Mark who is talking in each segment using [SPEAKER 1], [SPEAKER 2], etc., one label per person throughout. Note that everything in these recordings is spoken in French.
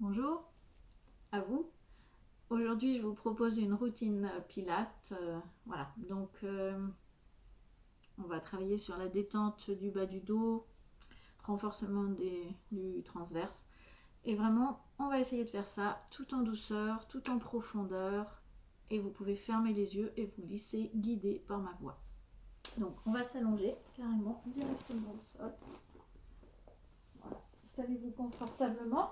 [SPEAKER 1] Bonjour à vous. Aujourd'hui, je vous propose une routine Pilates. Voilà, donc on va travailler sur la détente du bas du dos, renforcement du transverse. Et vraiment, on va essayer de faire ça tout en douceur, tout en profondeur. Et vous pouvez fermer les yeux et vous laisser guider par ma voix. Donc, on va s'allonger carrément directement au sol. Voilà. Installez-vous confortablement.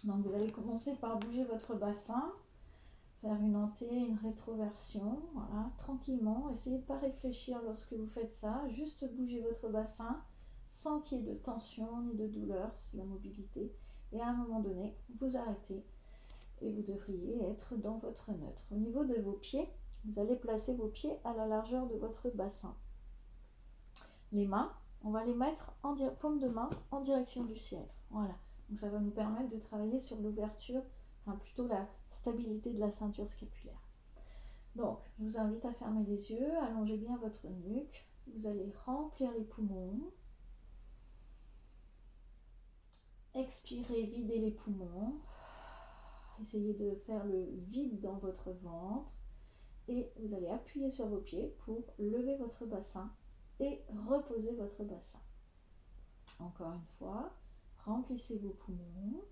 [SPEAKER 1] Donc vous allez commencer par bouger votre bassin, faire une hantée, une rétroversion, voilà, tranquillement. Essayez de ne pas réfléchir lorsque vous faites ça, juste bouger votre bassin sans qu'il y ait de tension ni de douleur, c'est la mobilité. Et à un moment donné, vous arrêtez et vous devriez être dans votre neutre. Au niveau de vos pieds, vous allez placer vos pieds à la largeur de votre bassin. Les mains, on va les mettre en paume de main en direction du ciel. Voilà. Donc ça va nous permettre de travailler sur l'ouverture, enfin plutôt la stabilité de la ceinture scapulaire. Donc, je vous invite à fermer les yeux, allongez bien votre nuque. Vous allez remplir les poumons. Expirez, videz les poumons. Essayez de faire le vide dans votre ventre. Et vous allez appuyer sur vos pieds pour lever votre bassin et reposer votre bassin. Encore une fois, remplissez vos poumons.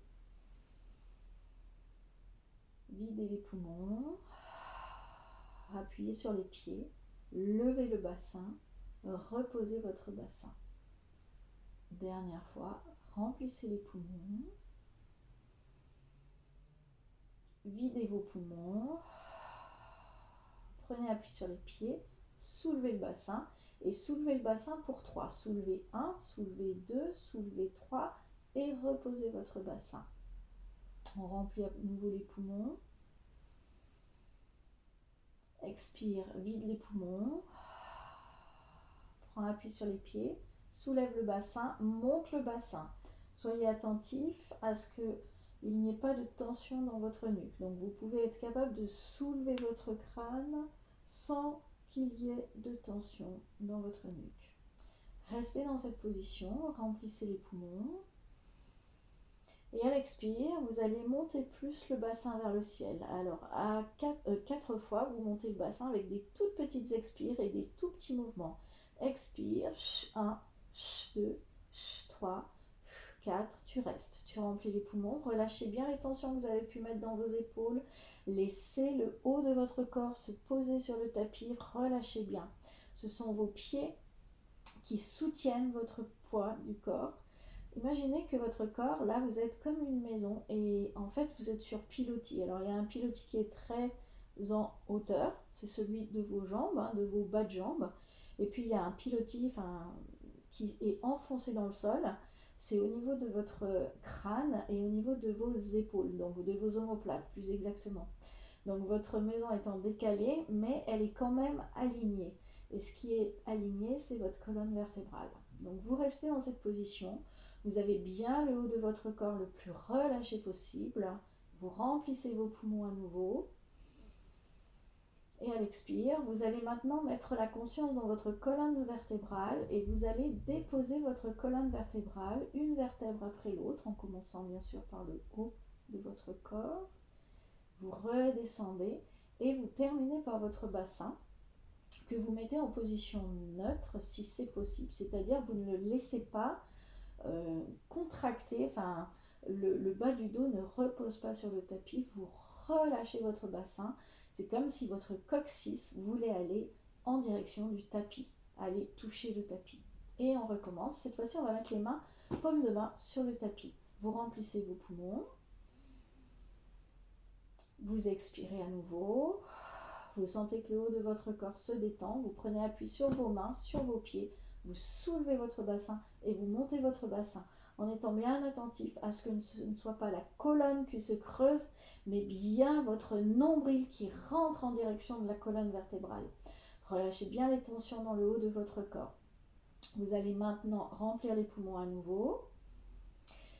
[SPEAKER 1] Videz les poumons. Appuyez sur les pieds. Levez le bassin. Reposez votre bassin. Dernière fois, remplissez les poumons. Videz vos poumons. Prenez appui sur les pieds. Soulevez le bassin. Et soulevez le bassin pour 3. Soulevez 1, soulevez 2, soulevez 3 et reposez votre bassin. On remplit à nouveau les poumons. Expire, vide les poumons. Prends appui sur les pieds. Soulève le bassin, monte le bassin. Soyez attentif à ce qu'il n'y ait pas de tension dans votre nuque. Donc vous pouvez être capable de soulever votre crâne sans qu'il y ait de tension dans votre nuque. Restez dans cette position, remplissez les poumons. Et à l'expire, vous allez monter plus le bassin vers le ciel. Alors, à 4 fois, vous montez le bassin avec des toutes petites expires et des tout petits mouvements. Expire, 1, 2, 3, 4, tu restes. Tu remplis les poumons, relâchez bien les tensions que vous avez pu mettre dans vos épaules. Laissez le haut de votre corps se poser sur le tapis, relâchez bien. Ce sont vos pieds qui soutiennent votre poids du corps. Imaginez que votre corps, là, vous êtes comme une maison et en fait, vous êtes sur pilotis. Alors, il y a un pilotis qui est très en hauteur, c'est celui de vos jambes, de vos bas de jambes. Et puis, il y a un pilotis qui est enfoncé dans le sol. C'est au niveau de votre crâne et au niveau de vos épaules, donc de vos omoplates, plus exactement. Donc, votre maison est en décalé, mais elle est quand même alignée. Et ce qui est aligné, c'est votre colonne vertébrale. Donc, vous restez dans cette position. Vous avez bien le haut de votre corps le plus relâché possible. Vous remplissez vos poumons à nouveau. Et à l'expire, vous allez maintenant mettre la conscience dans votre colonne vertébrale et vous allez déposer votre colonne vertébrale, une vertèbre après l'autre, en commençant bien sûr par le haut de votre corps. Vous redescendez et vous terminez par votre bassin que vous mettez en position neutre si c'est possible. C'est-à-dire vous ne le laissez pas contracter, enfin le bas du dos ne repose pas sur le tapis, vous relâchez votre bassin, c'est comme si votre coccyx voulait aller en direction du tapis, aller toucher le tapis. Et on recommence, cette fois-ci on va mettre les mains, paume de main sur le tapis. Vous remplissez vos poumons, vous expirez à nouveau, vous sentez que le haut de votre corps se détend, vous prenez appui sur vos mains, sur vos pieds, vous soulevez votre bassin et vous montez votre bassin en étant bien attentif à ce que ce ne soit pas la colonne qui se creuse, mais bien votre nombril qui rentre en direction de la colonne vertébrale. Relâchez bien les tensions dans le haut de votre corps. Vous allez maintenant remplir les poumons à nouveau.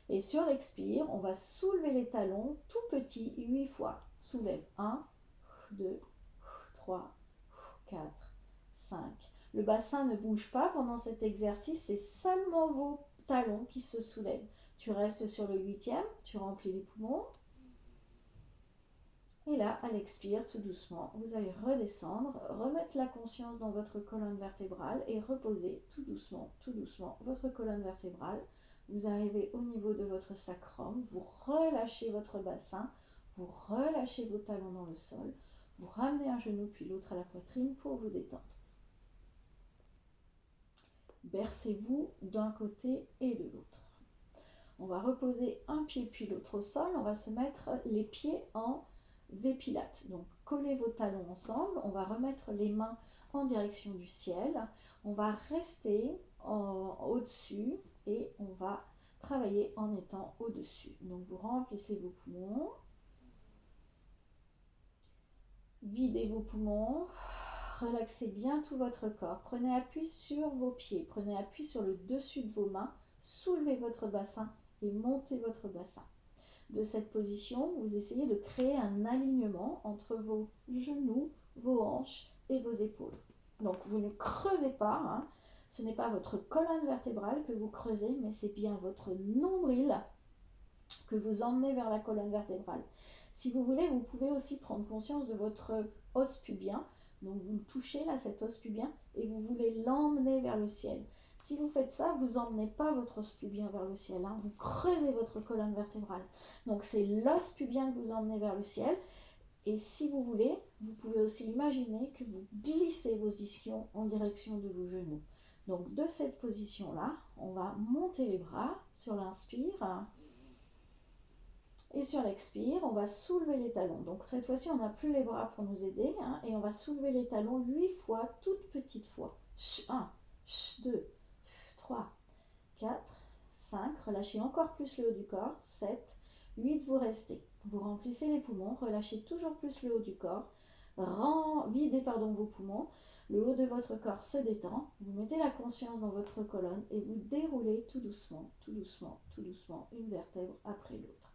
[SPEAKER 1] Et sur l'expire, on va soulever les talons tout petits 8 fois. Soulève 1, 2, 3, 4, 5. Le bassin ne bouge pas pendant cet exercice, c'est seulement vos talons qui se soulèvent. Tu restes sur le 8e, tu remplis les poumons. Et là, à l'expire, tout doucement, vous allez redescendre, remettre la conscience dans votre colonne vertébrale et reposer tout doucement votre colonne vertébrale. Vous arrivez au niveau de votre sacrum, vous relâchez votre bassin, vous relâchez vos talons dans le sol, vous ramenez un genou puis l'autre à la poitrine pour vous détendre. Bercez-vous d'un côté et de l'autre. On va reposer un pied puis l'autre au sol, on va se mettre les pieds en V-Pilates. Donc collez vos talons ensemble, on va remettre les mains en direction du ciel, on va rester au-dessus et on va travailler en étant au-dessus. Donc vous remplissez vos poumons, videz vos poumons, relaxez bien tout votre corps, prenez appui sur vos pieds, prenez appui sur le dessus de vos mains, soulevez votre bassin et montez votre bassin. De cette position, vous essayez de créer un alignement entre vos genoux, vos hanches et vos épaules. Donc vous ne creusez pas, hein. Ce n'est pas votre colonne vertébrale que vous creusez, mais c'est bien votre nombril que vous emmenez vers la colonne vertébrale. Si vous voulez, vous pouvez aussi prendre conscience de votre os pubien. Donc vous le touchez là, cet os pubien, et vous voulez l'emmener vers le ciel. Si vous faites ça, vous n'emmenez pas votre os pubien vers le ciel, hein. Vous creusez votre colonne vertébrale. Donc c'est l'os pubien que vous emmenez vers le ciel. Et si vous voulez, vous pouvez aussi imaginer que vous glissez vos ischions en direction de vos genoux. Donc de cette position-là, on va monter les bras sur l'inspire. Et sur l'expire, on va soulever les talons. Donc cette fois-ci, on n'a plus les bras pour nous aider, hein, et on va soulever les talons 8 fois, toutes petites fois. 1, 2, 3, 4, 5. Relâchez encore plus le haut du corps. 7, 8, vous restez. Vous remplissez les poumons, relâchez toujours plus le haut du corps. Videz vos poumons. Le haut de votre corps se détend. Vous mettez la conscience dans votre colonne et vous déroulez tout doucement, une vertèbre après l'autre.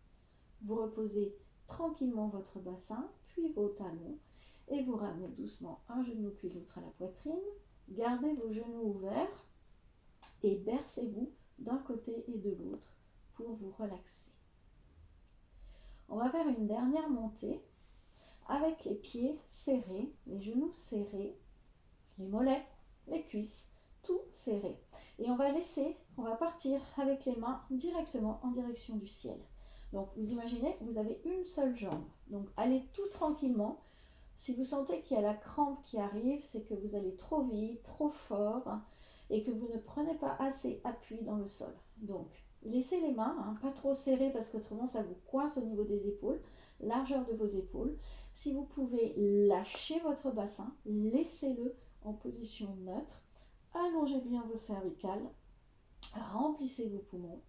[SPEAKER 1] Vous reposez tranquillement votre bassin, puis vos talons, et vous ramenez doucement un genou puis l'autre à la poitrine. Gardez vos genoux ouverts et bercez-vous d'un côté et de l'autre pour vous relaxer. On va faire une dernière montée avec les pieds serrés, les genoux serrés, les mollets, les cuisses, tout serré. Et on va partir avec les mains directement en direction du ciel. Donc vous imaginez que vous avez une seule jambe. Donc allez tout tranquillement. Si vous sentez qu'il y a la crampe qui arrive, c'est que vous allez trop vite, trop fort et que vous ne prenez pas assez appui dans le sol. Donc laissez les mains, hein, pas trop serrées parce qu'autrement ça vous coince au niveau des épaules, largeur de vos épaules. Si vous pouvez lâcher votre bassin, laissez-le en position neutre. Allongez bien vos cervicales, remplissez vos poumons.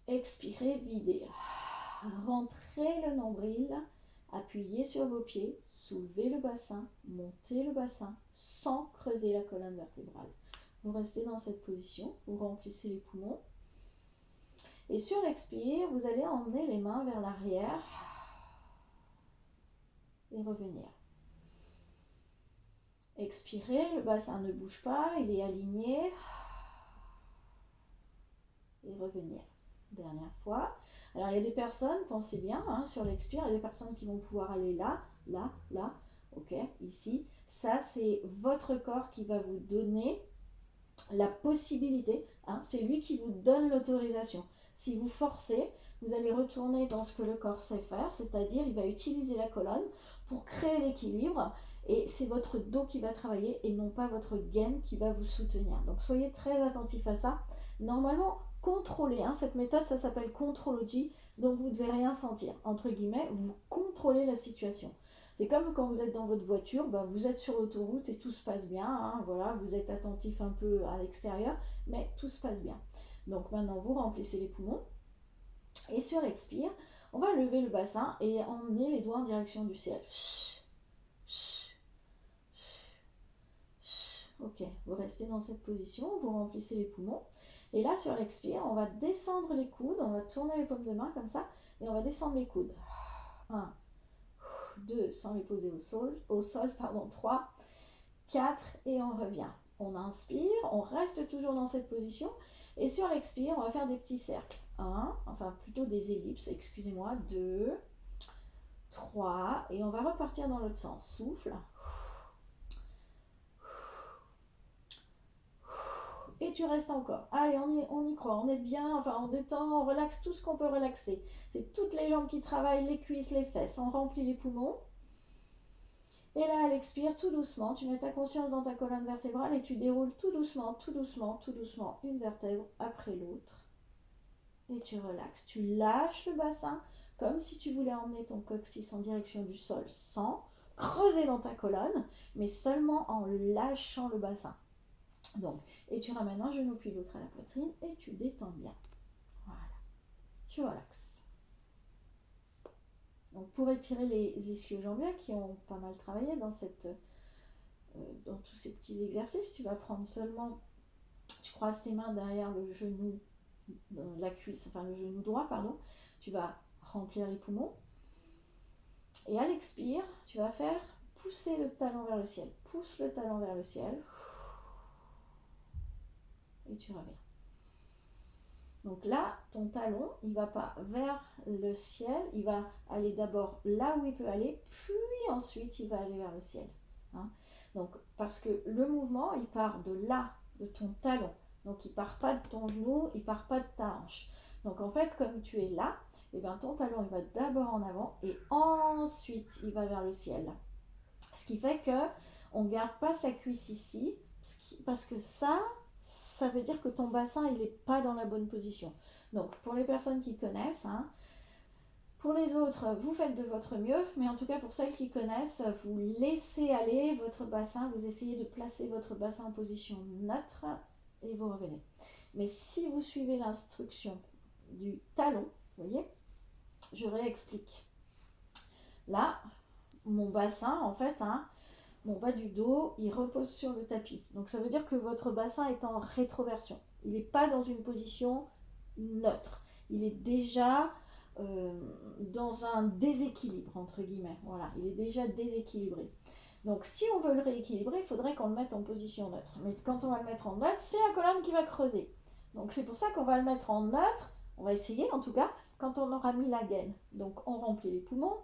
[SPEAKER 1] Expirez, videz. Rentrez le nombril, appuyez sur vos pieds, soulevez le bassin, montez le bassin sans creuser la colonne vertébrale. Vous restez dans cette position, vous remplissez les poumons. Et sur l'expire, vous allez emmener les mains vers l'arrière et revenir. Expirez, le bassin ne bouge pas, il est aligné. Et revenir. Dernière fois. Alors il y a des personnes, pensez bien, hein, sur l'expire, il y a des personnes qui vont pouvoir aller là, là, là, ok, ici. Ça, c'est votre corps qui va vous donner la possibilité, hein, c'est lui qui vous donne l'autorisation. Si vous forcez, vous allez retourner dans ce que le corps sait faire, c'est-à-dire il va utiliser la colonne pour créer l'équilibre et c'est votre dos qui va travailler et non pas votre gaine qui va vous soutenir. Donc soyez très attentifs à ça. Normalement, contrôlez, hein, cette méthode ça s'appelle contrology, donc vous ne devez rien sentir, entre guillemets, vous contrôlez la situation. C'est comme quand vous êtes dans votre voiture, vous êtes sur l'autoroute et tout se passe bien, hein, voilà, vous êtes attentif un peu à l'extérieur, mais tout se passe bien. Donc maintenant vous remplissez les poumons et sur l'expire, on va lever le bassin et emmener les doigts en direction du ciel. Ok, vous restez dans cette position, vous remplissez les poumons. Et là, sur l'expire, on va descendre les coudes, on va tourner les paumes de main comme ça, et on va descendre les coudes. 1, 2, sans les poser au sol, 3, 4 et on revient. On inspire, on reste toujours dans cette position et sur l'expire, on va faire des petits cercles. 1, enfin plutôt des ellipses, excusez-moi, 2, 3 et on va repartir dans l'autre sens. Souffle. Et tu restes encore. Allez, on y croit, on est bien, enfin on détend, on relaxe tout ce qu'on peut relaxer. C'est toutes les jambes qui travaillent, les cuisses, les fesses, on remplit les poumons. Et là, à l'expire, tout doucement, tu mets ta conscience dans ta colonne vertébrale et tu déroules tout doucement, tout doucement, tout doucement, une vertèbre après l'autre. Et tu relaxes. Tu lâches le bassin comme si tu voulais emmener ton coccyx en direction du sol sans creuser dans ta colonne, mais seulement en lâchant le bassin. Donc, et tu ramènes un genou puis l'autre à la poitrine et tu détends bien. Voilà. Tu relaxes. Donc, pour étirer les ischio-jambiers qui ont pas mal travaillé dans tous ces petits exercices, tu vas prendre seulement, tu croises tes mains derrière le genou, la cuisse, enfin le genou droit, pardon. Tu vas remplir les poumons. Et à l'expire, tu vas faire pousser le talon vers le ciel. Pousse le talon vers le ciel. Et tu reviens. Donc là, ton talon, il ne va pas vers le ciel, il va aller d'abord là où il peut aller, puis ensuite il va aller vers le ciel. Hein. Donc, parce que le mouvement, il part de là, de ton talon. Donc, il ne part pas de ton genou, il ne part pas de ta hanche. Donc, en fait, comme tu es là, eh bien, ton talon, il va d'abord en avant et ensuite, il va vers le ciel. Ce qui fait qu'on ne garde pas sa cuisse ici, parce que ça veut dire que ton bassin, il n'est pas dans la bonne position. Donc, pour les personnes qui connaissent, hein, pour les autres, vous faites de votre mieux, mais en tout cas, pour celles qui connaissent, vous laissez aller votre bassin, vous essayez de placer votre bassin en position neutre et vous revenez. Mais si vous suivez l'instruction du talon, vous voyez, je réexplique. Là, mon bassin, en fait, hein, mon bas du dos, il repose sur le tapis. Donc ça veut dire que votre bassin est en rétroversion. Il n'est pas dans une position neutre. Il est déjà dans un déséquilibre, entre guillemets. Voilà, il est déjà déséquilibré. Donc si on veut le rééquilibrer, il faudrait qu'on le mette en position neutre. Mais quand on va le mettre en neutre, c'est la colonne qui va creuser. Donc c'est pour ça qu'on va le mettre en neutre, on va essayer en tout cas, quand on aura mis la gaine. Donc on remplit les poumons,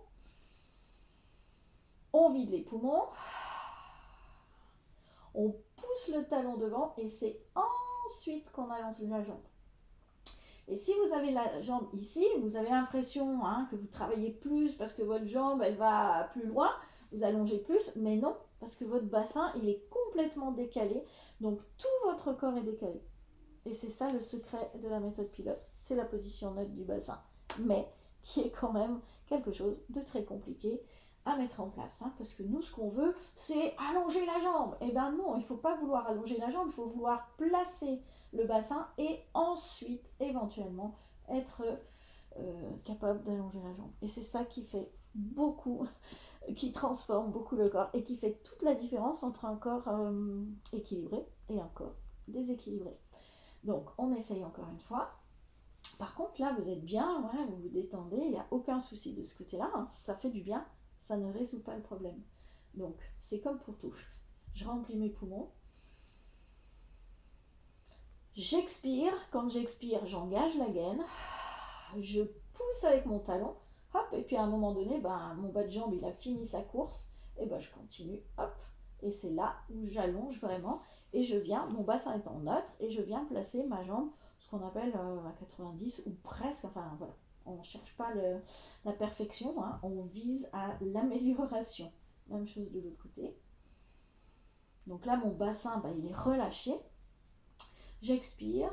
[SPEAKER 1] on vide les poumons, on pousse le talon devant et c'est ensuite qu'on allonge la jambe. Et si vous avez la jambe ici, vous avez l'impression que vous travaillez plus parce que votre jambe elle va plus loin, vous allongez plus, mais non, parce que votre bassin il est complètement décalé, donc tout votre corps est décalé. Et c'est ça le secret de la méthode pilote, c'est la position neutre du bassin, mais qui est quand même quelque chose de très compliqué à mettre en place, parce que nous ce qu'on veut c'est allonger la jambe. Et ben non, il ne faut pas vouloir allonger la jambe, il faut vouloir placer le bassin et ensuite éventuellement être capable d'allonger la jambe. Et c'est ça qui fait beaucoup, qui transforme beaucoup le corps et qui fait toute la différence entre un corps équilibré et un corps déséquilibré. Donc on essaye encore une fois. Par contre là vous êtes bien, vous vous détendez, il n'y a aucun souci de ce côté-là, ça fait du bien, ça ne résout pas le problème. Donc c'est comme pour tout. Je remplis mes poumons. J'expire, quand j'expire, j'engage la gaine, je pousse avec mon talon, hop, et puis à un moment donné, mon bas de jambe il a fini sa course, et je continue, hop, et c'est là où j'allonge vraiment, et je viens, mon bassin est en neutre, et je viens placer ma jambe, ce qu'on appelle à 90 ou presque, enfin voilà, on ne cherche pas la perfection, on vise à l'amélioration. Même chose de l'autre côté. Donc là, mon bassin, il est relâché. J'expire,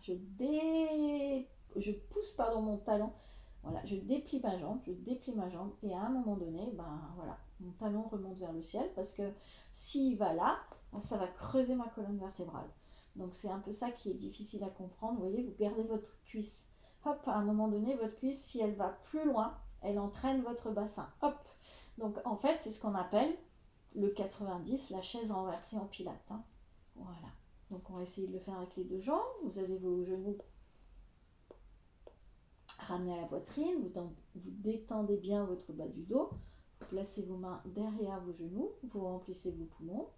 [SPEAKER 1] je pousse mon talon, voilà, je déplie ma jambe, et à un moment donné, mon talon remonte vers le ciel parce que s'il va là, ça va creuser ma colonne vertébrale. Donc c'est un peu ça qui est difficile à comprendre. Vous voyez, vous gardez votre cuisse. Hop, à un moment donné, votre cuisse, si elle va plus loin, elle entraîne votre bassin. Hop. Donc en fait, c'est ce qu'on appelle le 90, la chaise renversée en pilates. Voilà. Donc on va essayer de le faire avec les deux jambes. Vous avez vos genoux ramenés à la poitrine, vous détendez bien votre bas du dos, Vous placez vos mains derrière vos genoux, vous remplissez vos poumons.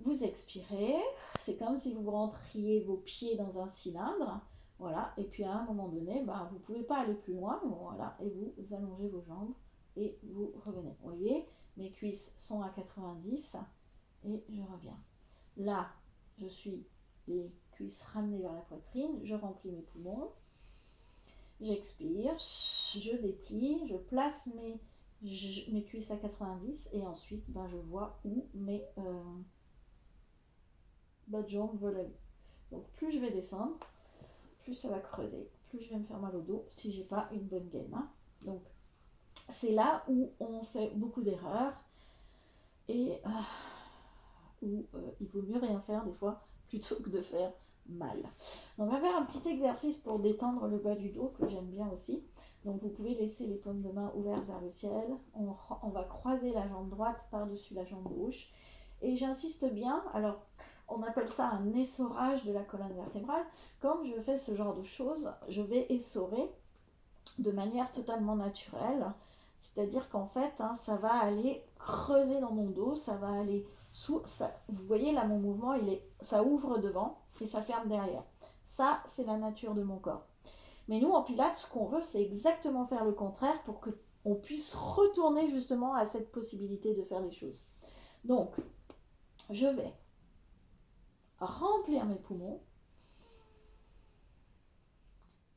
[SPEAKER 1] Vous expirez, c'est comme si vous rentriez vos pieds dans un cylindre, voilà, et puis à un moment donné, vous ne pouvez pas aller plus loin, voilà, et vous allongez vos jambes et vous revenez. Vous voyez, mes cuisses sont à 90 et je reviens. Là, je suis les cuisses ramenées vers la poitrine, je remplis mes poumons, j'expire, je déplie, je place mes cuisses à 90 et ensuite, je vois où mes bas de jambes veulent aller. Donc plus je vais descendre, plus ça va creuser, plus je vais me faire mal au dos si j'ai pas une bonne gaine. Donc c'est là où on fait beaucoup d'erreurs et où il vaut mieux rien faire des fois plutôt que de faire mal. Donc on va faire un petit exercice pour détendre le bas du dos que j'aime bien aussi. Donc vous pouvez laisser les paumes de main ouvertes vers le ciel. On va croiser la jambe droite par-dessus la jambe gauche. Et j'insiste bien, alors on appelle ça un essorage de la colonne vertébrale. Quand je fais ce genre de choses, je vais essorer de manière totalement naturelle. C'est-à-dire qu'en fait, ça va aller creuser dans mon dos, ça va aller sous. Vous voyez là, mon mouvement, ça ouvre devant et ça ferme derrière. Ça, c'est la nature de mon corps. Mais nous, en pilates, ce qu'on veut, c'est exactement faire le contraire pour qu'on puisse retourner justement à cette possibilité de faire les choses. Donc, je vais remplir mes poumons,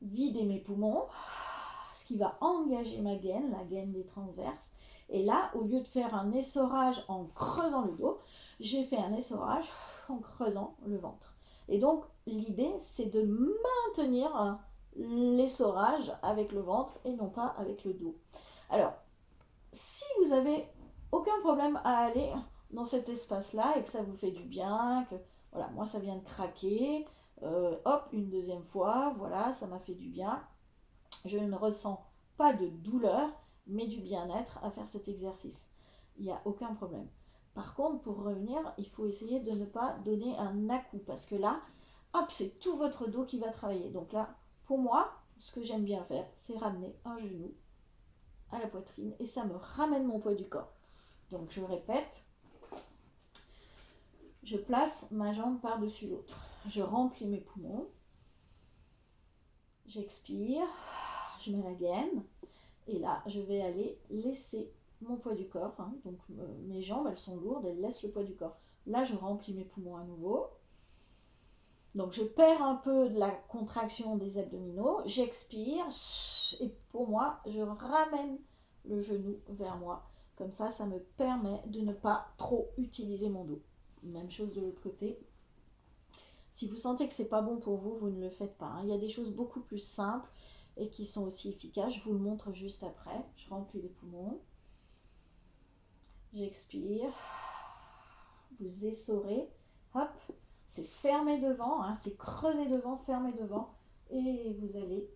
[SPEAKER 1] vider mes poumons, ce qui va engager ma gaine, la gaine des transverses. Et là, au lieu de faire un essorage en creusant le dos, j'ai fait un essorage en creusant le ventre. Et donc, l'idée, c'est de maintenir l'essorage avec le ventre et non pas avec le dos. Alors, si vous avez aucun problème à aller dans cet espace-là et que ça vous fait du bien, que voilà, moi ça vient de craquer, hop, une deuxième fois, voilà, ça m'a fait du bien. Je ne ressens pas de douleur, mais du bien-être à faire cet exercice. Il n'y a aucun problème. Par contre, pour revenir, il faut essayer de ne pas donner un à-coup, parce que là, hop, c'est tout votre dos qui va travailler. Donc là, pour moi, ce que j'aime bien faire, c'est ramener un genou à la poitrine et ça me ramène mon poids du corps. Donc je répète, je place ma jambe par-dessus l'autre. Je remplis mes poumons. J'expire, je mets la gaine. Et là, je vais aller laisser mon poids du corps. Donc mes jambes, elles sont lourdes, elles laissent le poids du corps. Là, je remplis mes poumons à nouveau. Donc je perds un peu de la contraction des abdominaux. J'expire. Et pour moi, je ramène le genou vers moi. Comme ça, ça me permet de ne pas trop utiliser mon dos. Même chose de l'autre côté. Si vous sentez que c'est pas bon pour vous, vous ne le faites pas. Il y a des choses beaucoup plus simples et qui sont aussi efficaces. Je vous le montre juste après. Je remplis les poumons. J'expire. Vous essorez. Hop. C'est fermé devant. C'est creusé devant, fermé devant. Et vous allez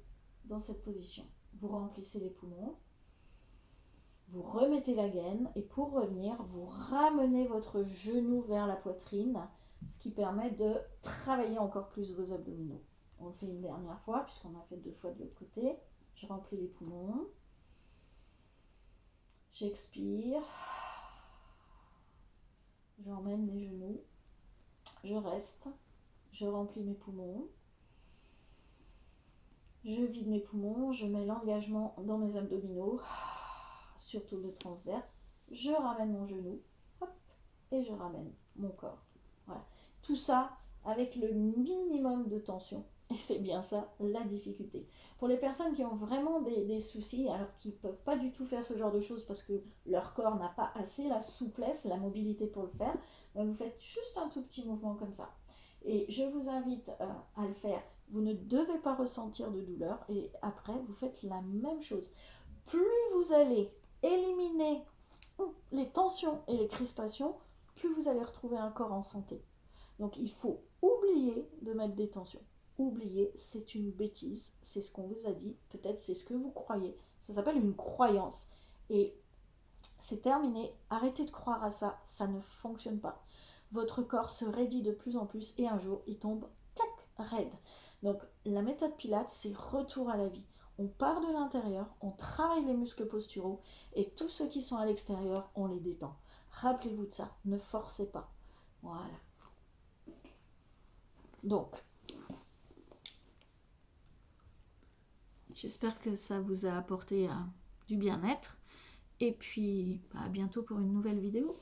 [SPEAKER 1] dans cette position. Vous remplissez les poumons. Vous remettez la gaine. Et pour revenir, vous ramenez votre genou vers la poitrine. Ce qui permet de travailler encore plus vos abdominaux. On le fait une dernière fois, puisqu'on a fait 2 fois de l'autre côté. Je remplis les poumons. J'expire. J'emmène les genoux. Je reste. Je remplis mes poumons. Je vide mes poumons. Je mets l'engagement dans mes abdominaux, surtout le transverse. Je ramène mon genou. Hop, et je ramène mon corps. Voilà. Tout ça avec le minimum de tension. Et c'est bien ça la difficulté. Pour les personnes qui ont vraiment des soucis, alors qui ne peuvent pas du tout faire ce genre de choses parce que leur corps n'a pas assez la souplesse, la mobilité pour le faire, vous faites juste un tout petit mouvement comme ça. Et je vous invite à le faire. Vous ne devez pas ressentir de douleur et après vous faites la même chose. Plus vous allez éliminer les tensions et les crispations, plus vous allez retrouver un corps en santé. Donc il faut oublier de mettre des tensions. Oublier, c'est une bêtise, c'est ce qu'on vous a dit, peut-être c'est ce que vous croyez. Ça s'appelle une croyance. Et c'est terminé, arrêtez de croire à ça, ça ne fonctionne pas. Votre corps se raidit de plus en plus et un jour il tombe, clac, raide. Donc la méthode Pilates, c'est retour à la vie. On part de l'intérieur, on travaille les muscles posturaux et tous ceux qui sont à l'extérieur, on les détend. Rappelez-vous de ça, ne forcez pas. Voilà. Donc, j'espère que ça vous a apporté du bien-être. Et puis, à bientôt pour une nouvelle vidéo.